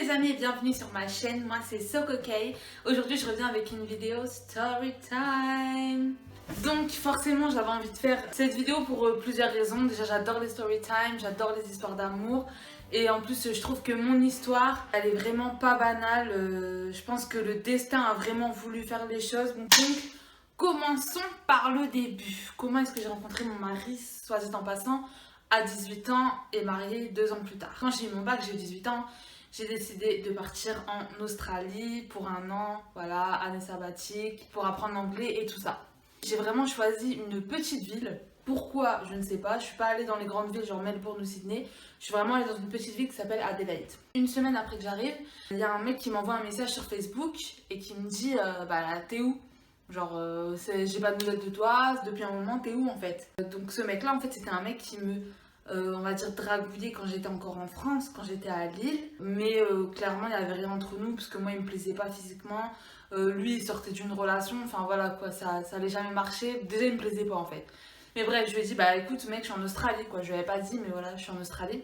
les amis et bienvenue sur ma chaîne, moi c'est SoCoCay. Aujourd'hui je reviens avec une vidéo story time. Donc forcément j'avais envie de faire cette vidéo pour plusieurs raisons. Déjà j'adore les story time, j'adore les histoires d'amour. Et en plus je trouve que mon histoire elle est vraiment pas banale. Je pense que le destin a vraiment voulu faire les choses. Donc commençons par le début. Comment est-ce que j'ai rencontré mon mari, soit dit en passant, à 18 ans et marié 2 ans plus tard. Quand j'ai eu mon bac, j'ai eu 18 ans, j'ai décidé de partir en Australie pour 1 an, voilà, année sabbatique, pour apprendre l'anglais et tout ça. J'ai vraiment choisi une petite ville. Pourquoi? Je ne sais pas. Je suis pas allée dans les grandes villes genre Melbourne ou Sydney. Je suis vraiment allée dans une petite ville qui s'appelle Adelaide. Une semaine après que j'arrive, il y a un mec qui m'envoie un message sur Facebook et qui me dit bah t'es où? Genre j'ai pas de nouvelles de toi depuis un moment, t'es où en fait? Donc ce mec là en fait c'était un mec qui me on va dire dragouillait quand j'étais encore en France, quand j'étais à Lille, mais clairement il n'y avait rien entre nous parce que moi il me plaisait pas physiquement, lui il sortait d'une relation, enfin voilà quoi, ça allait jamais marcher, déjà il me plaisait pas en fait. Mais bref, je lui ai dit bah écoute mec, je suis en Australie quoi, je lui avais pas dit mais voilà, je suis en Australie.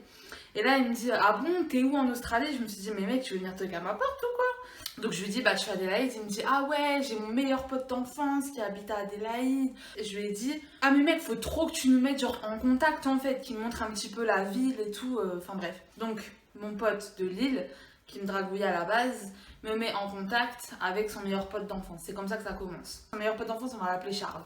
Et là il me dit ah bon, t'es où en Australie? Je me suis dit mais mec, tu veux venir toquer à ma porte ou quoi? Donc je lui dis bah je suis à Adélaïde, il me dit ah ouais j'ai mon meilleur pote d'enfance qui habite à Adélaïde. Et je lui ai dit ah mais mec faut trop que tu nous mettes genre en contact en fait, qui me montre un petit peu la ville et tout, enfin bref. Donc mon pote de Lille qui me dragouillait à la base me met en contact avec son meilleur pote d'enfance, c'est comme ça que ça commence. Son meilleur pote d'enfance on va l'appeler Charles.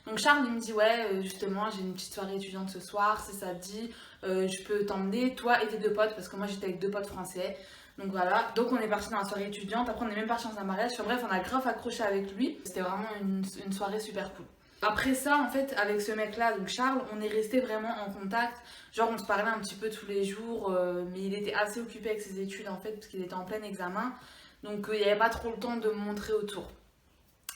Donc Charles il me dit ouais justement j'ai une petite soirée étudiante ce soir, si ça te dit je peux t'emmener toi et tes 2 potes parce que moi j'étais avec 2 potes français. Donc voilà, donc on est parti dans la soirée étudiante, après on est même parti dans un mariage, enfin bref on a grave accroché avec lui, c'était vraiment une soirée super cool. Après ça en fait avec ce mec là, donc Charles, on est resté vraiment en contact, genre on se parlait un petit peu tous les jours, mais il était assez occupé avec ses études en fait parce qu'il était en plein examen, donc il n'y avait pas trop le temps de me montrer autour.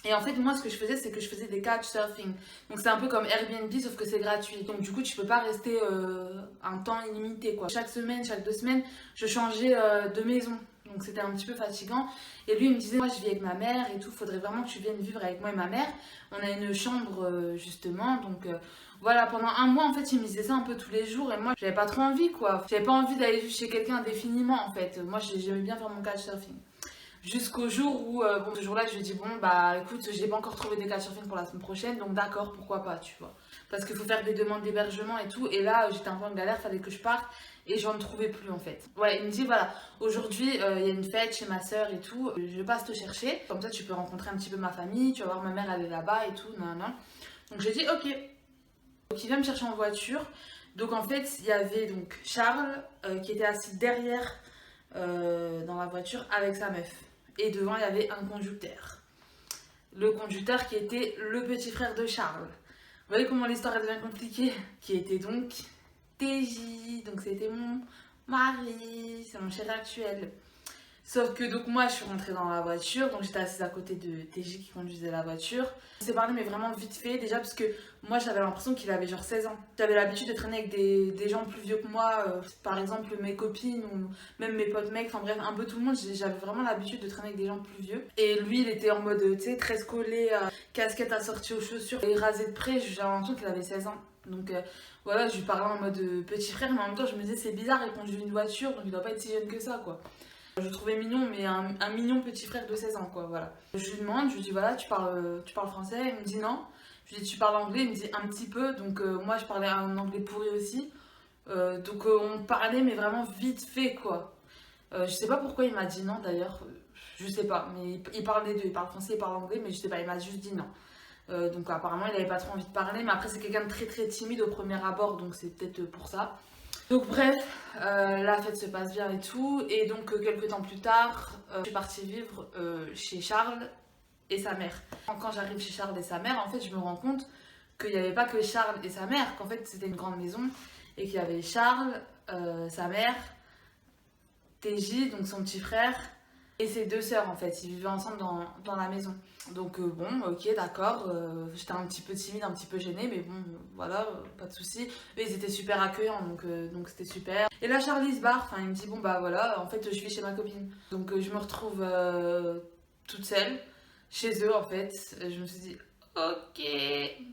Et en fait, moi, ce que je faisais, c'est que je faisais des couchsurfing. Donc, c'est un peu comme Airbnb, sauf que c'est gratuit. Donc, du coup, tu peux pas rester un temps illimité, quoi. Chaque semaine, chaque 2 semaines, je changeais de maison. Donc, c'était un petit peu fatigant. Et lui, il me disait, moi, je vis avec ma mère et tout. Faudrait vraiment que tu viennes vivre avec moi et ma mère. On a une chambre, justement. Donc, voilà, pendant 1 mois, en fait, il me disait ça un peu tous les jours. Et moi, j'avais pas trop envie, quoi. J'avais pas envie d'aller vivre chez quelqu'un indéfiniment, en fait. Moi, j'aimais bien faire mon couchsurfing. Jusqu'au jour où, bon, ce jour-là, je lui ai dit, bon, bah écoute, j'ai pas encore trouvé des couchsurfing pour la semaine prochaine, donc d'accord, pourquoi pas, tu vois. Parce qu'il faut faire des demandes d'hébergement et tout, et là, j'étais un peu en galère, fallait que je parte, et j'en trouvais plus en fait. Ouais, il me dit, voilà, aujourd'hui, il y a une fête chez ma soeur et tout, je passe te chercher, comme ça tu peux rencontrer un petit peu ma famille, tu vas voir ma mère, elle est là-bas et tout, non, non. Donc j'ai dit, ok. Donc il vient me chercher en voiture, donc en fait, il y avait donc Charles qui était assis derrière dans la voiture avec sa meuf. Et devant, il y avait un conducteur. Le conducteur qui était le petit frère de Charles. Vous voyez comment l'histoire elle devient compliquée? Qui était donc TJ. Donc c'était mon mari, c'est mon chéri actuel. Sauf que donc moi je suis rentrée dans la voiture, donc j'étais assise à côté de TJ qui conduisait la voiture. On s'est parlé mais vraiment vite fait déjà parce que moi j'avais l'impression qu'il avait genre 16 ans. J'avais l'habitude de traîner avec des gens plus vieux que moi, par exemple mes copines ou même mes potes mecs, enfin bref un peu tout le monde, j'avais vraiment l'habitude de traîner avec des gens plus vieux. Et lui il était en mode tu sais très collé, casquette assortie aux chaussures et rasé de près, j'avais l'impression qu'il avait 16 ans. Donc voilà, je lui parlais en mode petit frère mais en même temps je me disais c'est bizarre, il conduit une voiture donc il doit pas être si jeune que ça quoi. Je le trouvais mignon, mais un mignon petit frère de 16 ans, quoi, voilà. Je lui demande, je lui dis, voilà, tu parles français? Il me dit non. Je lui dis, tu parles anglais? Il me dit un petit peu, donc moi je parlais un anglais pourri aussi. Donc on parlait, mais vraiment vite fait, quoi. Je sais pas pourquoi il m'a dit non, d'ailleurs, je sais pas, mais il parle des deux, il parle français, il parle anglais, mais je sais pas, il m'a juste dit non. Donc apparemment il avait pas trop envie de parler, mais après c'est quelqu'un de très très timide au premier abord, donc c'est peut-être pour ça. Donc bref, la fête se passe bien et tout, et donc quelques temps plus tard, je suis partie vivre chez Charles et sa mère. Quand j'arrive chez Charles et sa mère, en fait je me rends compte qu'il n'y avait pas que Charles et sa mère, qu'en fait c'était une grande maison, et qu'il y avait Charles, sa mère, TJ, donc son petit frère, et ses 2 sœurs en fait, ils vivaient ensemble dans la maison. Donc bon, ok, d'accord, j'étais un petit peu timide, un petit peu gênée, mais bon, voilà, pas de soucis. Eux, ils étaient super accueillants, donc c'était super. Et là, Charlie se barre, enfin, il me dit, bon bah voilà, en fait, je vis chez ma copine. Donc je me retrouve toute seule, chez eux en fait. Je me suis dit, Ok,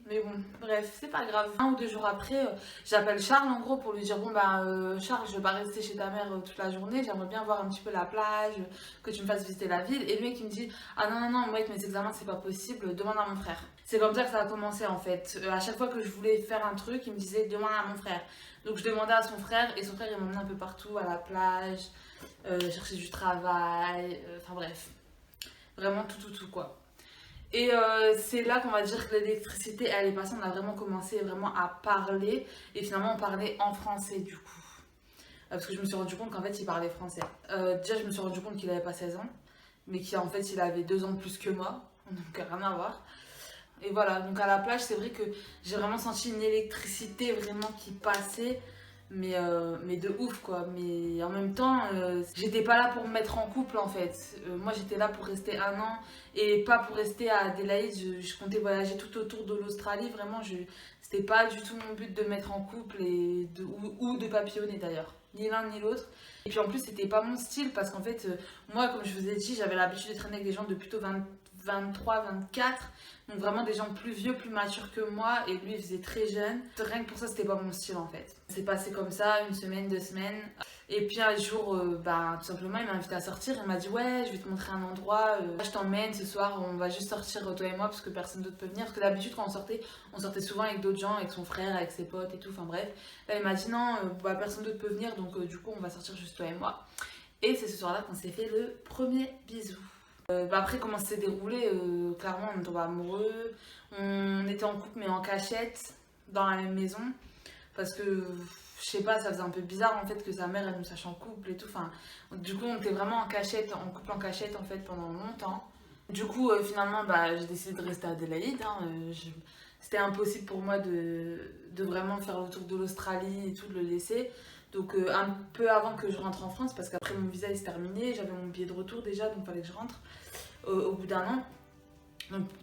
mais bon, bref, c'est pas grave. 1 ou 2 jours après, j'appelle Charles en gros pour lui dire bon bah Charles, je vais pas rester chez ta mère toute la journée, j'aimerais bien voir un petit peu la plage, que tu me fasses visiter la ville. Et lui qui me dit ah non non non, moi avec mes examens c'est pas possible, demande à mon frère. C'est comme ça que ça a commencé en fait. À chaque fois que je voulais faire un truc, il me disait demande à mon frère. Donc je demandais à son frère et son frère il m'emmenait un peu partout, à la plage, chercher du travail, enfin bref, vraiment tout quoi. Et c'est là qu'on va dire que l'électricité, elle est passée, on a vraiment commencé vraiment à parler. Et finalement, on parlait en français du coup. Parce que je me suis rendu compte qu'en fait, il parlait français. Déjà, je me suis rendu compte qu'il avait pas 16 ans, mais qu'en fait, il avait 2 ans de plus que moi. Donc, rien à voir. Et voilà, donc à la plage, c'est vrai que j'ai vraiment senti une électricité vraiment qui passait, mais de ouf quoi. Mais en même temps, j'étais pas là pour me mettre en couple en fait. Moi j'étais là pour rester 1 an et pas pour rester à Adélaïde. Je comptais voyager tout autour de l'Australie, vraiment, c'était pas du tout mon but de me mettre en couple ou de papillonner d'ailleurs. Ni l'un ni l'autre. Et puis en plus, c'était pas mon style parce qu'en fait, moi, comme je vous ai dit, j'avais l'habitude de traîner avec des gens de plutôt 23, 24. Donc vraiment des gens plus vieux, plus matures que moi. Et lui, il faisait très jeune. Rien que pour ça, c'était pas mon style en fait. C'est passé comme ça, 1 semaine, 2 semaines. Et puis un jour, tout simplement, il m'a invité à sortir. Il m'a dit ouais, je vais te montrer un endroit. Je t'emmène ce soir. On va juste sortir toi et moi parce que personne d'autre peut venir. Parce que d'habitude, quand on sortait souvent avec d'autres gens, avec son frère, avec ses potes et tout. Enfin bref. Là, il m'a dit non, personne d'autre peut venir. Donc du coup, on va sortir juste toi et moi. Et c'est ce soir-là qu'on s'est fait le premier bisou. Après, comment ça s'est déroulé, clairement, on est tombé amoureux. On était en couple, mais en cachette, dans la même maison. Parce que, je sais pas, ça faisait un peu bizarre en fait que sa mère elle nous sache en couple et tout. Enfin, du coup, on était vraiment en cachette, en couple en cachette en fait pendant longtemps. Du coup, finalement, j'ai décidé de rester à Adélaïde. C'était impossible pour moi de vraiment faire le tour de l'Australie et tout, de le laisser. Donc, un peu avant que je rentre en France, parce qu'après mon visa il se terminait, j'avais mon billet de retour déjà, donc il fallait que je rentre au bout d'1 an.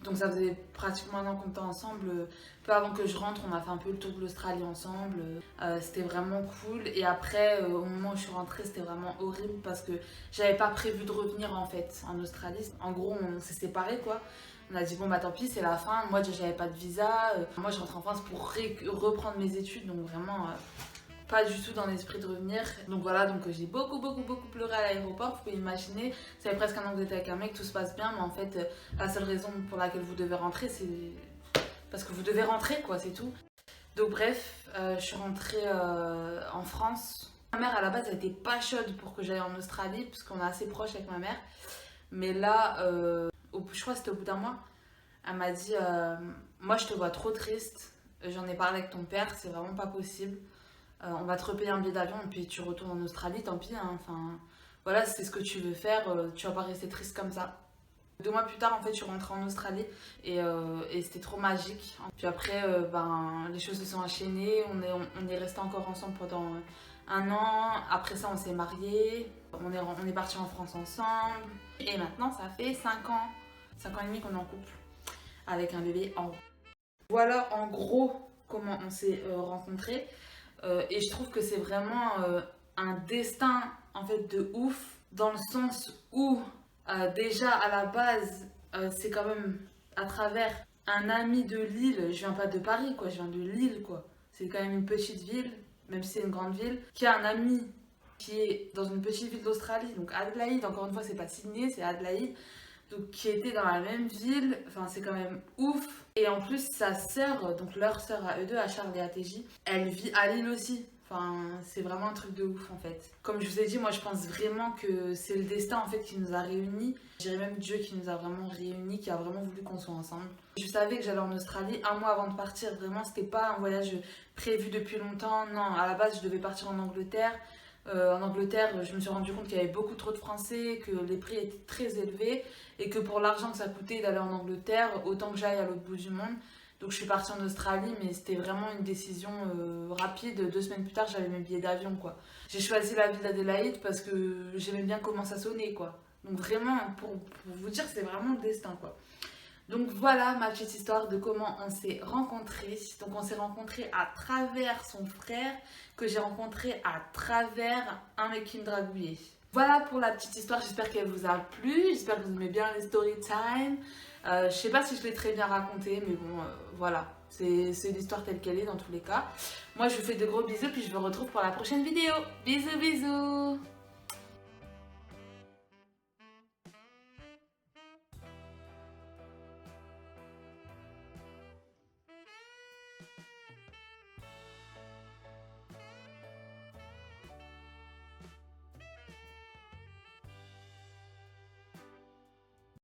Donc ça faisait pratiquement 1 an qu'on était ensemble. Peu avant que je rentre, on a fait un peu le tour de l'Australie ensemble. C'était vraiment cool. Et après, au moment où je suis rentrée, c'était vraiment horrible parce que j'avais pas prévu de revenir en fait en Australie. En gros, on s'est séparés quoi. On a dit bon bah tant pis, c'est la fin. Moi déjà j'avais pas de visa. Moi je rentre en France pour reprendre mes études. Donc vraiment pas du tout dans l'esprit de revenir. Donc voilà, donc j'ai beaucoup pleuré à l'aéroport. Vous pouvez imaginer, ça fait presque 1 an que vous êtes avec un mec, tout se passe bien, mais en fait, la seule raison pour laquelle vous devez rentrer, c'est parce que vous devez rentrer, quoi, c'est tout. Donc bref, je suis rentrée en France. Ma mère, à la base, elle était pas chaude pour que j'aille en Australie, parce qu'on est assez proche avec ma mère. Mais là, je crois que c'était au bout d'1 mois, elle m'a dit moi, je te vois trop triste. J'en ai parlé avec ton père, c'est vraiment pas possible. On va te repayer un billet d'avion et puis tu retournes en Australie, tant pis. Hein. Enfin, voilà, c'est ce que tu veux faire, tu vas pas rester triste comme ça. 2 mois plus tard, en fait, je suis rentrée en Australie et c'était trop magique. Puis après, les choses se sont enchaînées, on est resté encore ensemble pendant 1 an. Après ça, on s'est mariés, on est partis en France ensemble. Et maintenant, ça fait 5 ans, 5 ans et demi qu'on est en couple, avec un bébé en haut. Voilà en gros comment on s'est rencontrés. Et je trouve que c'est vraiment un destin en fait de ouf dans le sens où déjà à la base c'est quand même à travers un ami de Lille, je viens pas de Paris quoi, je viens de Lille quoi. C'est quand même une petite ville, même si c'est une grande ville, qui a un ami qui est dans une petite ville d'Australie, donc Adelaide, encore une fois c'est pas Sydney, c'est Adelaide, donc qui était dans la même ville, enfin c'est quand même ouf. Et en plus sa sœur, donc leur sœur à eux deux, à Charles et à TJ, elle vit à Lille aussi. Enfin, c'est vraiment un truc de ouf en fait. Comme je vous ai dit, moi je pense vraiment que c'est le destin en fait qui nous a réunis. Je dirais même Dieu qui nous a vraiment réunis, qui a vraiment voulu qu'on soit ensemble. Je savais que j'allais en Australie 1 mois avant de partir. Vraiment, c'était pas un voyage prévu depuis longtemps. Non, à la base, je devais partir en Angleterre. En Angleterre, je me suis rendu compte qu'il y avait beaucoup trop de Français, que les prix étaient très élevés et que pour l'argent que ça coûtait d'aller en Angleterre, autant que j'aille à l'autre bout du monde. Donc je suis partie en Australie, mais c'était vraiment une décision rapide. 2 semaines plus tard, j'avais mes billets d'avion, quoi. J'ai choisi la ville d'Adélaïde parce que j'aimais bien comment ça sonnait, quoi. Donc vraiment, pour vous dire, c'est vraiment le destin, quoi. Donc voilà ma petite histoire de comment on s'est rencontrés. Donc on s'est rencontrés à travers son frère, que j'ai rencontré à travers un mec qui me dragouillait. Voilà pour la petite histoire, j'espère qu'elle vous a plu, j'espère que vous aimez bien les story time. Je sais pas si je l'ai très bien raconté, mais bon, voilà, c'est l'histoire telle qu'elle est dans tous les cas. Moi, je vous fais de gros bisous, puis je vous retrouve pour la prochaine vidéo. Bisous, bisous!